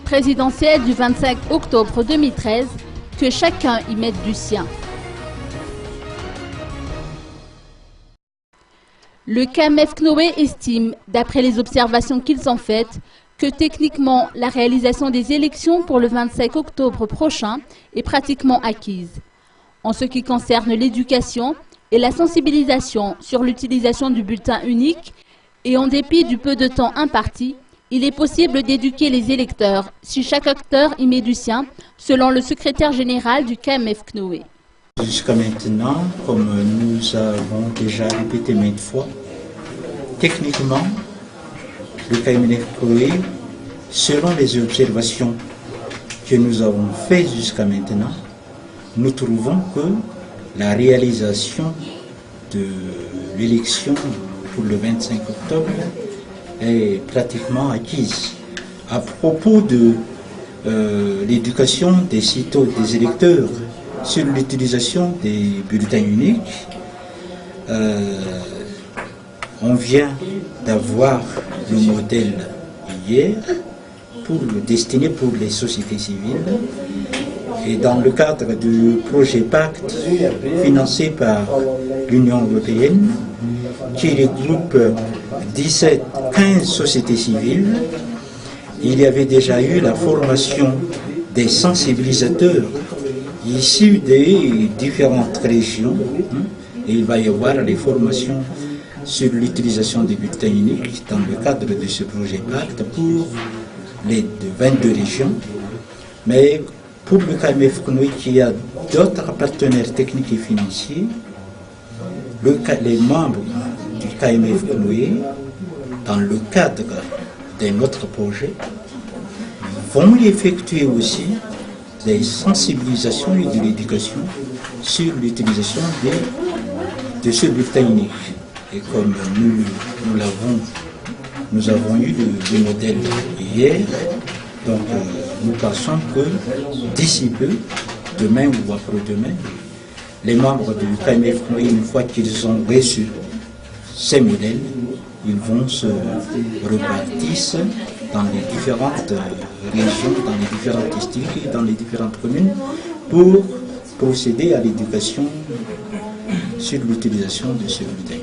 présidentielle du 25 octobre 2013, que chacun y mette du sien. Le CAMEF CNOE estime, d'après les observations qu'ils ont faites, que techniquement, la réalisation des élections pour le 25 octobre prochain est pratiquement acquise. En ce qui concerne l'éducation et la sensibilisation sur l'utilisation du bulletin unique, et en dépit du peu de temps imparti, il est possible d'éduquer les électeurs si chaque acteur y met du sien, selon le secrétaire général du CAMEF CNOE. Jusqu'à maintenant, comme nous avons déjà répété maintes fois, techniquement, le CAMEF CNOE, selon les observations que nous avons faites jusqu'à maintenant, nous trouvons que la réalisation de l'élection pour le 25 octobre est pratiquement acquise. À propos de l'éducation des électeurs sur l'utilisation des bulletins uniques, on vient d'avoir le modèle hier destiné pour les sociétés civiles, et dans le cadre du projet Pacte financé par l'Union européenne, qui regroupe 15 sociétés civiles, il y avait déjà eu la formation des sensibilisateurs issus des différentes régions, et il va y avoir les formations sur l'utilisation des bulletins uniques dans le cadre de ce projet Pacte pour les 22 régions. Mais pour le CAMEF CNOE, qui a d'autres partenaires techniques et financiers, les membres du CAMEF CNOE, dans le cadre d'un autre projet, vont effectuer aussi des sensibilisations et de l'éducation sur l'utilisation de ce bulletin unique. Et comme nous avons eu le modèle hier, donc nous pensons que d'ici peu, demain ou après-demain, les membres du CAMEF CNOE, une fois qu'ils ont reçu ces modèles, ils vont se repartir dans les différentes régions, dans les différents districts, dans les différentes communes, pour procéder à l'éducation sur l'utilisation de ce bulletin.